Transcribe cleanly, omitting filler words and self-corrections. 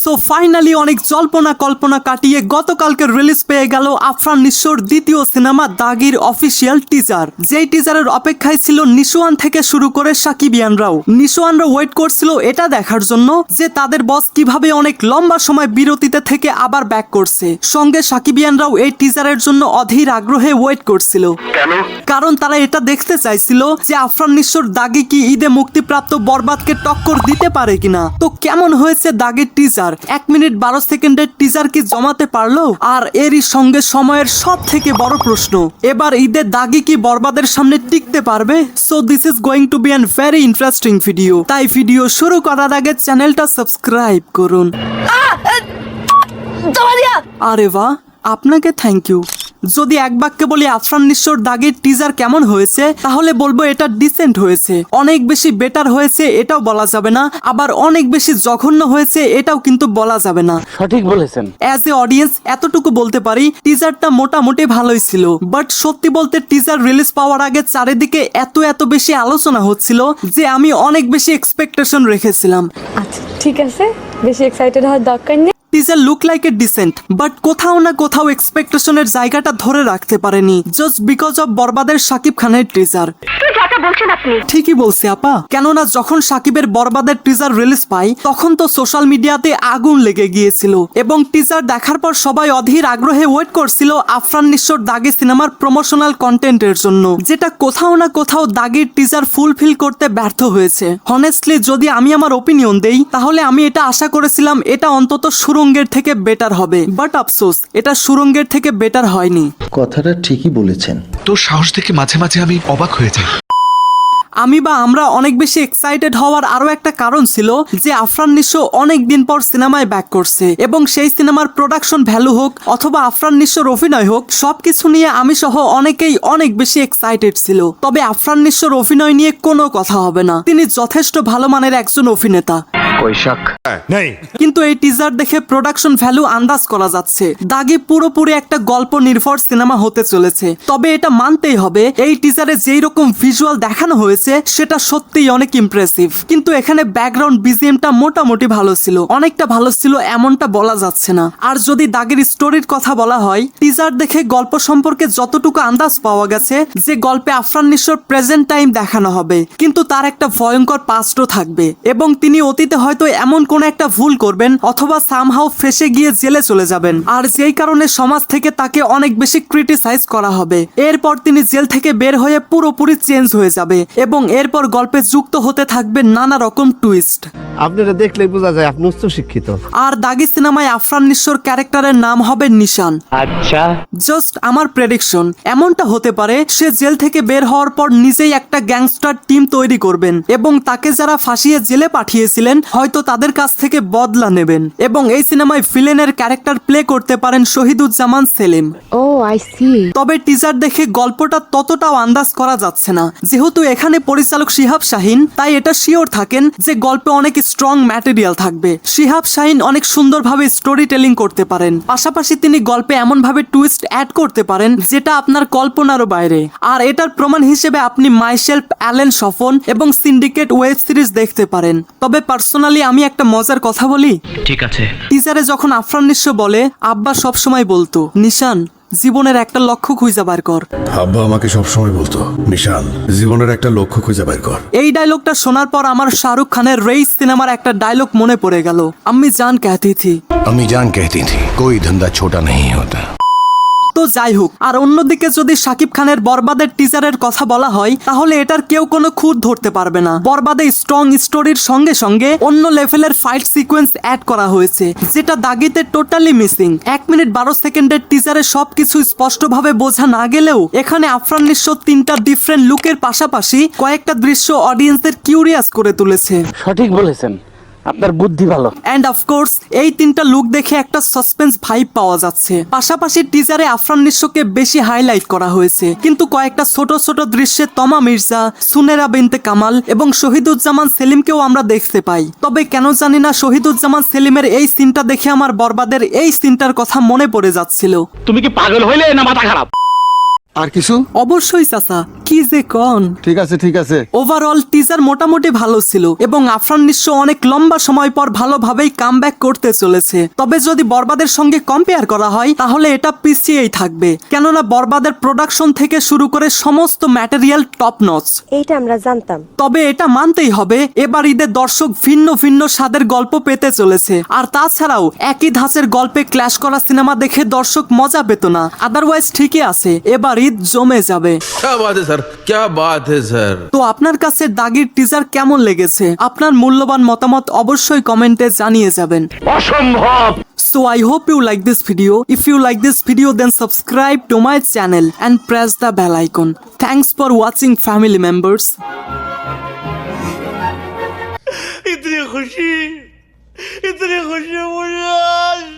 So finally অনেক জল্পনা কল্পনা কাটিয়ে গতকালকে রিলিজ পেয়ে গেল আফরান নিশোর দ্বিতীয় সিনেমা দাগির অফিসিয়াল টিজার। যেই টিজারের অপেক্ষায় ছিল নিশোয়ান থেকে শুরু করে সাকিবিয়ানরাও। নিশোয়ানরা ওয়েট করছিল এটা দেখার জন্য যে তাদের বস কিভাবে অনেক লম্বা সময় বিরতিতে থেকে আবার ব্যাক করছে। সঙ্গে সাকিবিয়ানরাও এই টিজারের জন্য অধীর আগ্রহে ওয়েট করছিল, কারণ তারা এটা দেখতে চাইছিল যে আফরান নিশোর দাগি কি ঈদে মুক্তিপ্রাপ্ত বরবাদকে টক্কর দিতে পারে কিনা। তো কেমন হয়েছে দাগির টিজার? 1 মিনিট 12 সেকেন্ডের টিজার কি জমাতে পারলো? আর এরই সঙ্গে সময়ের সব থেকে বড় প্রশ্ন, এবার ঈদে দাগি কি বরবাদের সামনে টিকতে পারবে? So this is going to be an very interesting video. তাই ভিডিও শুরু করার আগে চ্যানেলটা সাবস্ক্রাইব করুন। আরে বাহ, আপনাকে থ্যাংক ইউ। যদি এক বাক্যে বলি আফরান নিশোর দাগির টিজার কেমন হয়েছে, তাহলে বলবো এটা ডিসেন্ট হয়েছে। অনেক বেশি বেটার হয়েছে এটাও বলা যাবে না, আবার অনেক বেশি জঘন্য হয়েছে এটাও কিন্তু বলা যাবে না। সঠিক বলেছেন। অ্যাজ এ অডিয়েন্স এতটুকু বলতে পারি টিজারটা মোটামুটি ভালোই ছিল। বাট সত্যি বলতে টিজার রিলিজ পাওয়ার আগে চারিদিকে এত বেশি আলোচনা হচ্ছিল যে আমি অনেক বেশি এক্সপেকটেশন রেখেছিলাম। আচ্ছা ঠিক আছে, বেশি এক্সাইটেড হওয়ার দরকার নেই। Teaser look like a dissent, but কোথাও না কোথাও এক্সপেকটেশনের জায়গাটা ধরে রাখতে পারেনি জাস্ট বিকজ অফ বরবাদের শাকিব খানের টিজার। ঠিকই বলছি আপা, কেননা যখন শাকিবের বরবাদের টিজার রিলিজ পাই তখন তো সোশ্যাল মিডিয়াতে আগুন লেগে গিয়েছিল এবং টিজার দেখার পর সবাই অধীর আগ্রহে ওয়েট করছিল আফরান নিশোর দাগি সিনেমার প্রমোশনাল কন্টেন্টের জন্য, যেটা কোথাও না কোথাও দাগির টিজার ফুলফিল করতে ব্যর্থ হয়েছে। হনেস্টলি যদি আমি আমার ওপিনিয়ন দেই, তাহলে আমি এটা আশা করেছিলাম এটা অন্তত সুরঙ্গের থেকে বেটার হবে, বাট আফসোস এটা সুরঙ্গের থেকে বেটার হয়নি। কথাটা ঠিকই বলেছেন। তোর সাহস দেখে মাঝে মাঝে আমি অবাক হয়ে যাই। আমি বা আমরা অনেক বেশি এক্সাইটেড হওয়ার আরো একটা কারণ ছিল যে আফরান নিশো অনেক দিন পর সিনেমায় ব্যাক করছে এবং সেই সিনেমার প্রোডাকশন ভ্যালু হোক অথবা আফরান নিশোর অভিনয় হোক, সবকিছু নিয়ে আমি সহ অনেকেই অনেক বেশি এক্সাইটেড ছিল। তবে আফরান নিশোর অভিনয় নিয়ে কোনো কথা হবে না, তিনি যথেষ্ট ভালো মানের একজন অভিনেতা। কিন্তু এই টিজার দেখে প্রোডাকশন ভ্যালু আন্দাজ করা যাচ্ছে দাগি পুরোপুরি একটা গল্প নির্ভর সিনেমা হতে চলেছে। তবে এটা মানতেই হবে এই টিজারে যেই রকম ভিজুয়াল দেখানো হয়েছে সেটা সত্যিই অনেক ইমপ্রেসিভ। কিন্তু এখানে ব্যাকগ্রাউন্ড বিজিএমটা মোটামুটি ভালো ছিল, অনেকটা ভালো ছিল এমনটা বলা যাচ্ছে না। আর যদি দাগের স্টোরির কথা বলা হয়, টিজার দেখে গল্প সম্পর্কে যতটুকু আন্দাজ পাওয়া গেছে যে গল্পে আফরান নিশোর প্রেজেন্ট টাইম দেখানো হবে, কিন্তু তার একটা ভয়ঙ্কর পাস্টও থাকবে এবং তিনি অতীতে হয়তো এমন কোন একটা ভুল করবেন অথবা সামহাও ফেসে গিয়ে জেলে চলে যাবেন, আর যেই কারণে সমাজ থেকে তাকে অনেক বেশি ক্রিটিসাইজ করা হবে। এরপর তিনি জেল থেকে বের হয়ে পুরোপুরি চেঞ্জ হয়ে যাবে এবং এরপর গল্পে যুক্ত হতে থাকবে নানা রকম টুইস্ট। আপনারা দেখলেই বোঝা যায় আপনি উচ্চ শিক্ষিত। আর দাগি সিনেমায় আফরান নিশোর ক্যারেক্টারের নাম হবে নিশান। আচ্ছা, জাস্ট আমার প্রেডিকশন এমনটা হতে পারে সে জেল থেকে বের হওয়ার পর নিজেই একটা গ্যাংস্টার টিম তৈরি করবেন এবং তাকে যারা ফাঁসিয়ে জেলে পাঠিয়েছিলেন হয়তো তাদের কাছ থেকে বদলা নেবেন এবং এই সিনেমায় ভিলেনের ক্যারেক্টার প্লে করতে পারেন শহীদুজ্জামান সেলিম। ও আই সি। তবে টিজার দেখে গল্পটা ততটাও আন্দাজ করা যাচ্ছে না, যেহেতু এখানে পরিচালক শিহাব শাহিন, তাই এটা শিওর থাকেন যে গল্পে অনেক স্ট্রং ম্যাটেরিয়াল থাকবে। শিহাব শাহিন অনেক সুন্দরভাবে স্টোরি টেলিং করতে পারেন, পাশাপাশি তিনি গল্পে এমন ভাবে টুইস্ট অ্যাড করতে পারেন যেটা আপনার কল্পনারও বাইরে। আর এটার প্রমাণ হিসেবে আপনি মাইসেলফ, অ্যালেন সফন এবং সিন্ডিকেট ওয়েব সিরিজ দেখতে পারেন। তবে পার্সোনালি আমি একটা মজার কথা বলি, ঠিক আছে। টিজারে যখন আফরান নিশো বলে আব্বা সবসময় বলতো নিশান জীবনের একটা লক্ষ্য খুঁজে বার কর, আব্বা আমাকে সবসময় বলতো নিশান জীবনের একটা লক্ষ্য খুঁজে বের কর। এই ডায়লগটা শোনার পর আমার শাহরুখ খানের রেইস সিনেমার একটা ডায়লগ মনে পড়ে গেল, আম্মি জান कहती थी। अम्मी जान कहती थी कोई धंधा छोटा नहीं होता। তো যাই হোক, আর অন্যদিকে যদি শাকিব খানের বরবাদের টিজারের কথা বলা হয় তাহলে এটার কেউ কোনো খুঁত ধরতে পারবে না। বরবাদে স্ট্রং স্টোরির সঙ্গে সঙ্গে অন্য লেভেলের ফাইট সিকোয়েন্স অ্যাড করা হয়েছে যেটা দাগিতে টোটালি মিসিং। 1 মিনিট 12 সেকেন্ডের টিজারে সবকিছু স্পষ্টভাবে বোঝা না গেলেও এখানে আফরান নিশো 3টা ডিফারেন্ট লুকের পাশাপাশি কয়েকটা দৃশ্য অডিয়েন্সের কিউরিয়াস করে তুলেছে। সঠিক বলেছেন, আপনার বুদ্ধি ভালো। এন্ড অফকোর্স এই 3টা লুক দেখে একটা সাসপেন্স ভাইব পাওয়া যাচ্ছে। পাশাপাশি টিজারে আফরান নিশোকে বেশি হাইলাইট করা হয়েছে, কিন্তু কয়েকটা ছোট ছোট দৃশ্যে তমা মির্জা, সুনেরা বিনতে কামাল এবং শহীদুজ্জামান সেলিমকেও আমরা দেখতে পাই। তবে কেন জানি না শহীদুজ্জামান সেলিমের এই সিনটা দেখে আমার বরবাদের এই সিনটার কথা মনে পড়ে যাচ্ছিল। তুমি কি পাগল হইলে না মাথা খারাপ? আর কিছু? অবশ্যই চাচা, কি যে কন। ঠিক আছে ঠিক আছে। ওভারঅল টিজার মোটামুটি ভালো ছিল এবং আফরান নিঃস্ব অনেক লম্বা সময় পর ভালোভাবেই কামব্যাক করতে চলেছে। তবে যদি বরবাদের সঙ্গে কম্পেয়ার করা হয় তাহলে এটা পিছিয়েই থাকবে, কেননা বরবাদের প্রোডাকশন থেকে শুরু করে সমস্ত ম্যাটেরিয়াল টপ নচ। এইটা আমরা জানতাম। তবে এটা মানতেই হবে এবার ঈদের দর্শক ভিন্ন ভিন্ন স্বাদের গল্প পেতে চলেছে। আর তাছাড়াও একই ধাঁচের গল্পে ক্ল্যাশ করা সিনেমা দেখে দর্শক মজা পেত না। আদারওয়াইজ ঠিকই আছে, এবার ঈদ জমে যাবে। क्या बात है सर, क्या बात है सर। তো আপনার কাছে দাগির টিজার কেমন লেগেছে? আপনার মূল্যবান মতামত অবশ্যই কমেন্টে জানিয়ে যাবেন। অসম্ভব। So I hope you like this video. If you like this video, then subscribe to my channel and press the bell icon. Thanks for watching, family members. इतनी खुशी मुझे आज